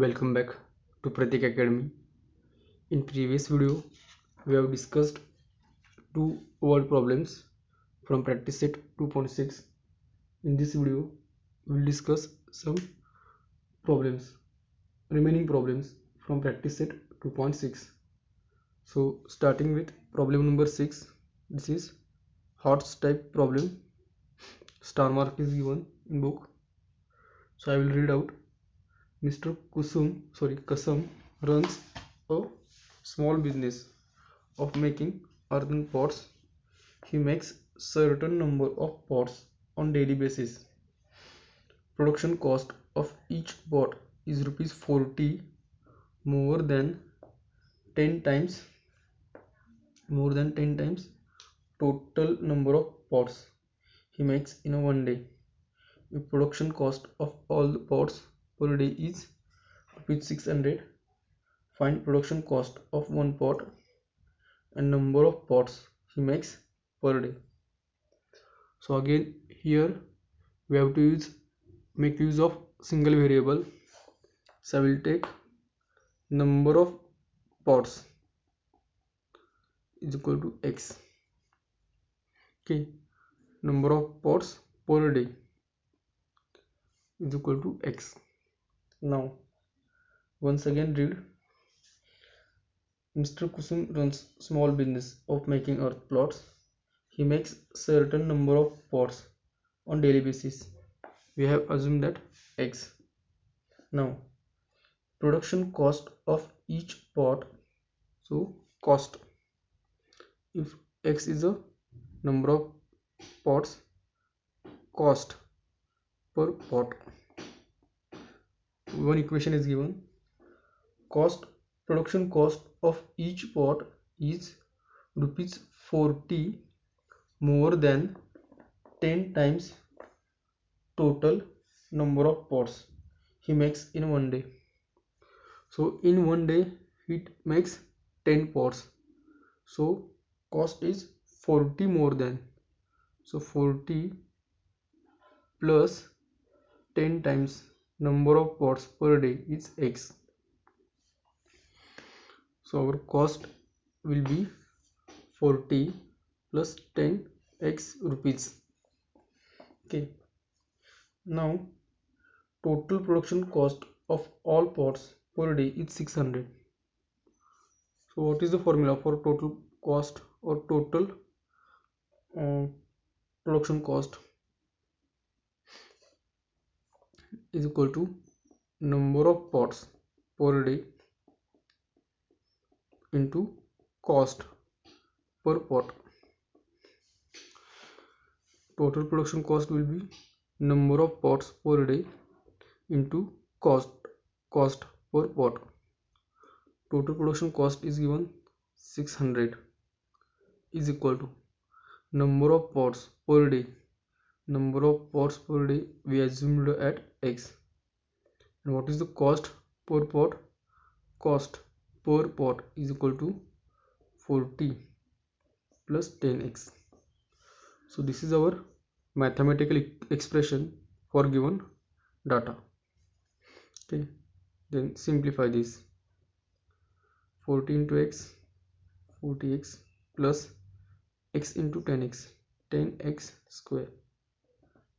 Welcome back to Pratik Academy. In previous video, we have discussed two word problems from practice set 2.6. In this video, we will discuss some problems, remaining problems from practice set 2.6. So starting with problem number 6, this is HOTS type problem. Star mark is given in book. So I will read out. Mr. Kasam runs a small business of making earthen pots. He makes certain number of pots on daily basis. Production cost of each pot is rupees 40, more than 10 times total number of pots he makes in a one day. If production cost of all the pots per day is rupees 600, find production cost of one pot and number of pots he makes per day. So again here we have to make use of single variable. So I will take number of pots is equal to x. Okay, number of pots per day is equal to x. Now once again read. Mr. Kusum runs small business of making earth plots. He makes certain number of pots on daily basis. We have assumed that x. Now production cost of each pot, so cost, if x is a number of pots, cost per pot, one equation is given. Production cost of each pot is rupees 40, more than 10 times total number of pots he makes in one day. So in one day he makes 10 pots, so cost is 40 more than, so 40 plus 10 times number of pots per day is x. So our cost will be 40 plus 10x rupees. Okay, now total production cost of all pots per day is 600. So what is the formula for total cost or total production cost? Is equal to number of pots per day into cost per pot. Total production cost will be number of pots per day into cost per pot. Total production cost is given 600 is equal to number of pots per day. Number of pots per day we assumed at x. And what is the cost per pot? Cost per pot is equal to 40 plus 10x. So this is our mathematical expression for given data. Okay, then simplify this. 40 into x, 40x plus x into 10x, 10x square.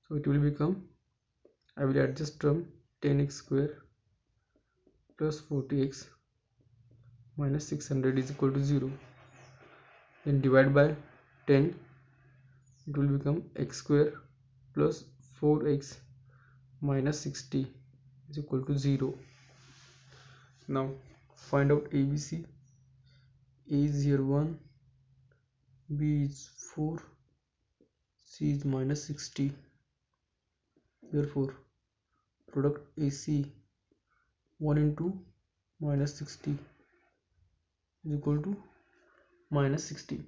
So it will become, I will adjust term, 10x square plus 40x minus 600 is equal to 0. Then divide by 10, it will become x square plus 4x minus 60 is equal to 0. Now find out ABC. A is here 1, B is 4, C is minus 60. Therefore product AC 1 into minus 60 is equal to minus 60.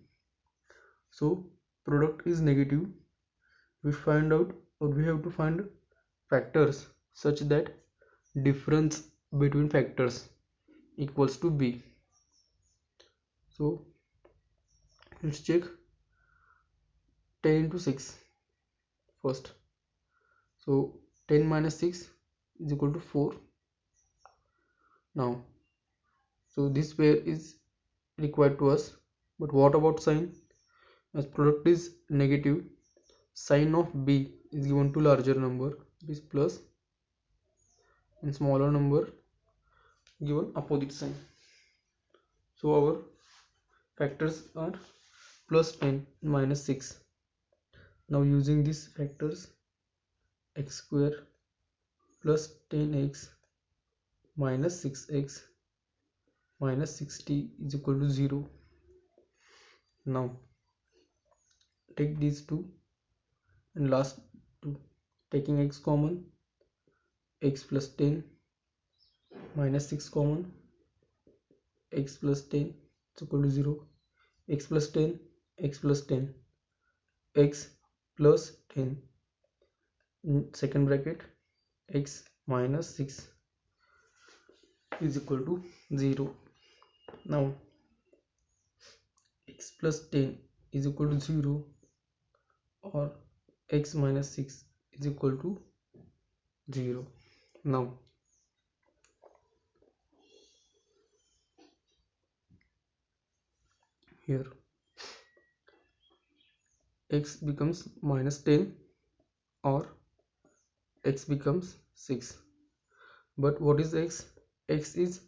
So product is negative. We have to find factors such that difference between factors equals to B. So let's check 10 into 6 first. So 10 minus 6 is equal to 4. now. So this pair is required to us. But what about sign? As product is negative, sign of B is given to larger number, it is plus, and smaller number given opposite sign. So our factors are plus 10 minus 6. Now using these factors, x square plus 10x minus 6x minus 60 is equal to 0. Now take these two and last two, taking x common, x plus 10 minus 6 common, x plus 10 is equal to 0, x plus 10, x plus 10, x plus 10 in second bracket, x minus 6 is equal to 0. Now x plus 10 is equal to 0 or x minus 6 is equal to 0. Now here x becomes minus 10 or x becomes 6. But what is x? X is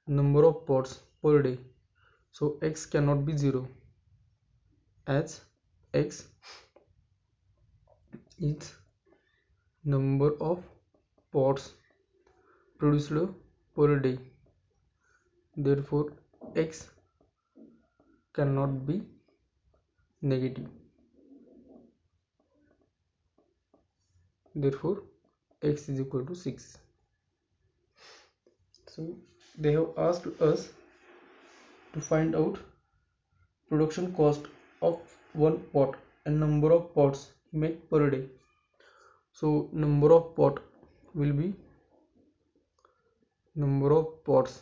number of pots per day. So x cannot be 0, as x is number of pots produced per day. Therefore x cannot be negative. Therefore x is equal to 6. So they have asked us to find out production cost of one pot and number of pots made per day. So number of pot will be number of pots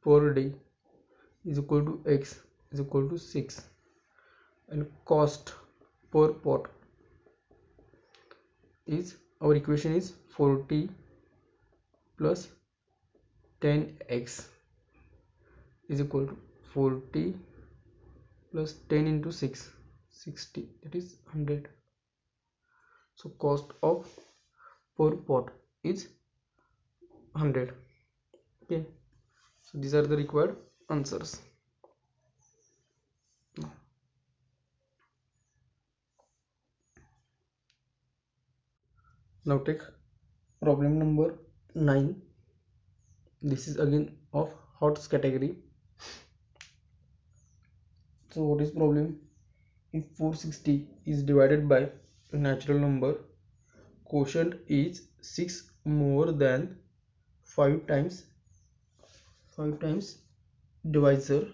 per day is equal to x is equal to 6, and cost per pot is, our equation is 40 plus 10x is equal to 40 plus 10 into 6, 60, that is 100. So cost of per pot is 100. Okay, so these are the required answers. Now take problem number 9. This is again of HOTS category. So what is problem? If 460 is divided by a natural number, quotient is 6 more than 5 times divisor,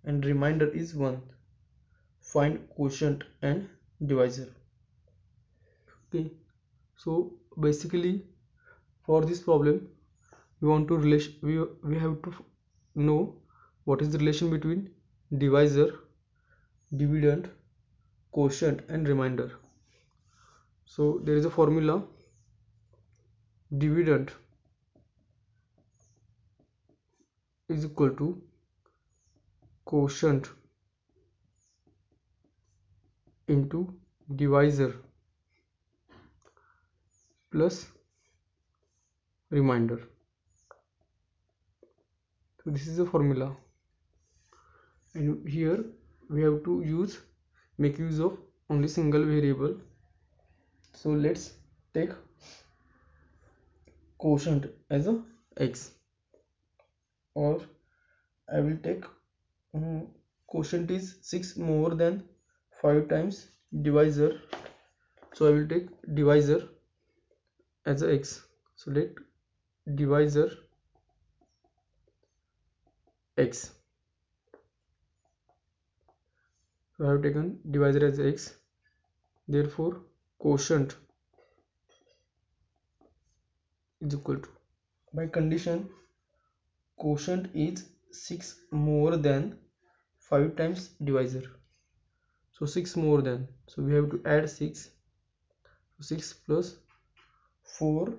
and remainder is 1. Find quotient and divisor. Okay, so basically for this problem we want to we have to know what is the relation between divisor, dividend, quotient and remainder. So there is a formula: dividend is equal to quotient into divisor plus remainder. So this is the formula, and here we have to make use of only single variable. So let's take quotient as a x, or I will take quotient is 6 more than 5 times divisor, so I will take divisor as a x. So let divisor x. So I have taken divisor as x. Therefore quotient is equal to, by condition, quotient is 6 more than 5 times divisor. So 6 more than, so we have to add 6. 6 plus 4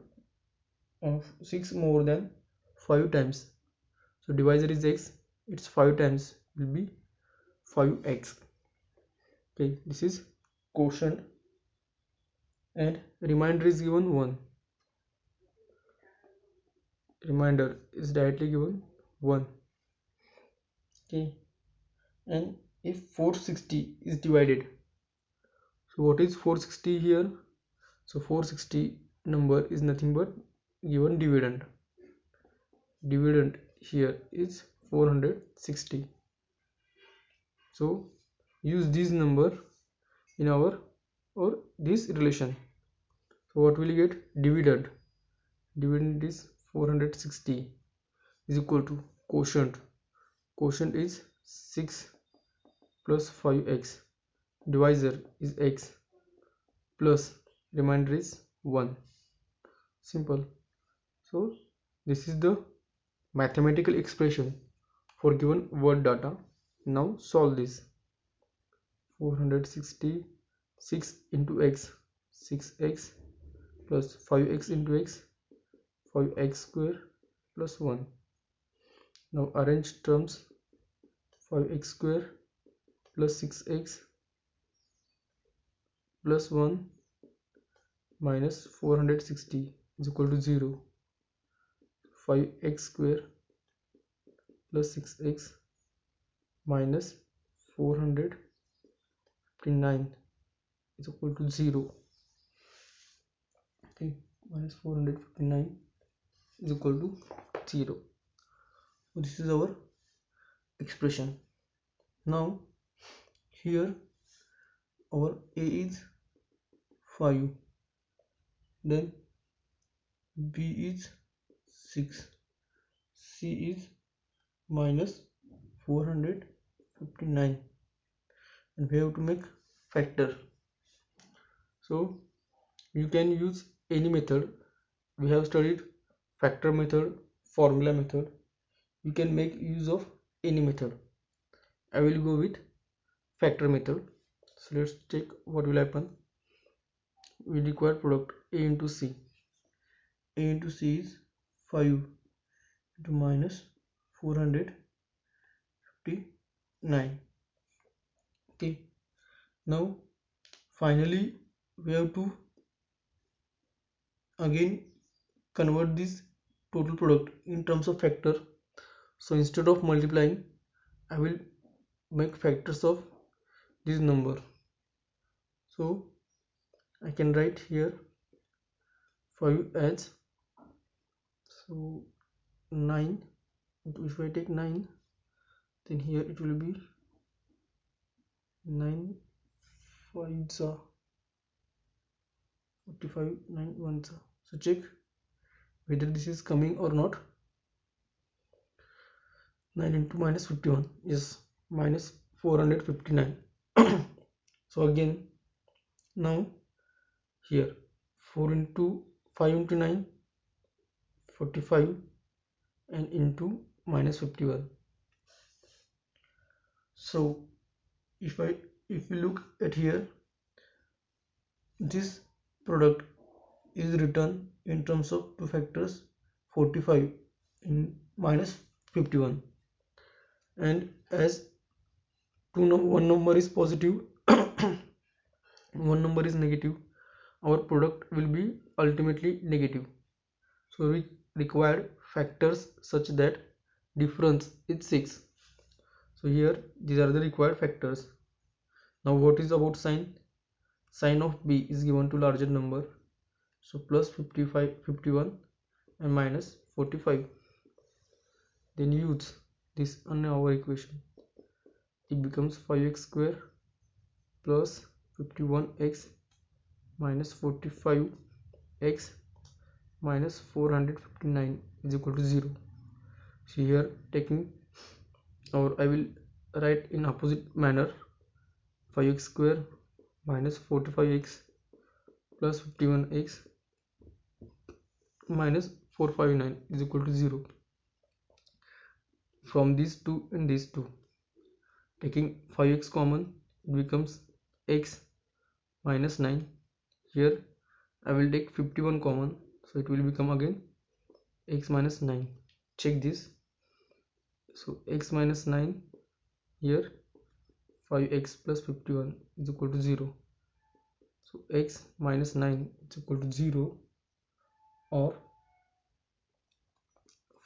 of 6 more than 5 times, So divisor is x, its 5 times will be 5x. Okay, this is quotient, and remainder is given 1. Remainder is directly given 1. Okay, and if 460 is divided, so what is 460 here? So 460 number is nothing but given dividend. Dividend here is 460. So use this number in our or this relation. So what will you get? Dividend. Dividend is 460 is equal to quotient. Quotient is 6 plus 5x. Divisor is x plus remainder is 1. Simple. So this is the mathematical expression for given word data. Now solve this. 460, 6 into x, 6x plus 5x into x, 5x square plus 1. Now arrange terms. 5x square plus 6x plus 1 minus 460 is equal to 0. 5x square plus 6x minus 459 is equal to 0. Okay, minus 459 is equal to 0. So this is our expression. Now here our a is 5, then b is 6, c is minus 459, and we have to make factor. So you can use any method. We have studied factor method, formula method. You can make use of any method. I will go with factor method. So let's check what will happen. We require product a into c. A into c is 5 into minus 459. Okay, now finally we have to again convert this total product in terms of factor. So instead of multiplying, I will make factors of this number. So I can write here 5 as, so 9. If I take 9, then here it will be 9 5s are 45, 9 1s are. So check whether this is coming or not. 9 into minus 51 is minus 459. So again, now here 4 into 5 into 9, 45, and into minus 51. So if we look at here, this product is written in terms of two factors, 45 in minus 51, and as one number is positive one number is negative, our product will be ultimately negative. So we required factors such that difference is 6. So here these are the required factors. Now what is about sign? Sign of b is given to larger number, so plus 55, 51 and minus 45. Then use this on our equation. It becomes 5x square plus 51x minus 45x minus 459 is equal to 0. So here taking, or I will write in opposite manner, 5x square minus 45x plus 51x minus 459 is equal to 0. From these two and these two, taking 5x common, it becomes x minus 9. Here I will take 51 common, so it will become again x minus 9. Check this. So x minus 9 here, 5x plus 51 is equal to 0. So x minus 9 is equal to 0, or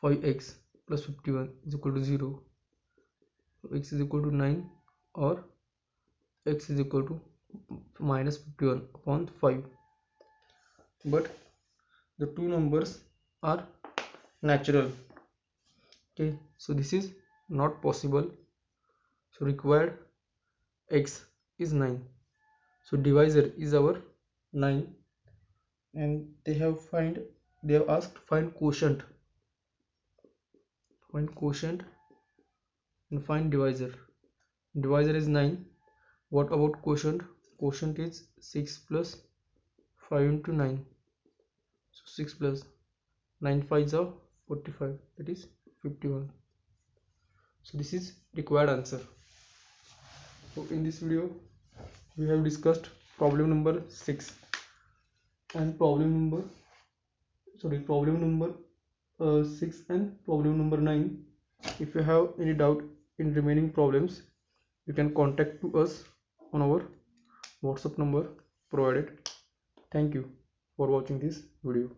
5x plus 51 is equal to 0. So x is equal to 9, or x is equal to minus 51 upon 5. But the two numbers are natural. Okay, so this is not possible. So required x is 9. So divisor is our 9, and they have asked find quotient. Find quotient and find divisor. Divisor is 9. What about quotient? Quotient is 6 plus 5 into 9. So 6 plus 9 5s are 45, that is 51. So this is required answer. So in this video we have discussed problem number 6 and problem number 6 and problem number 9. If you have any doubt in remaining problems, you can contact to us on our WhatsApp number provided. Thank you for watching this video.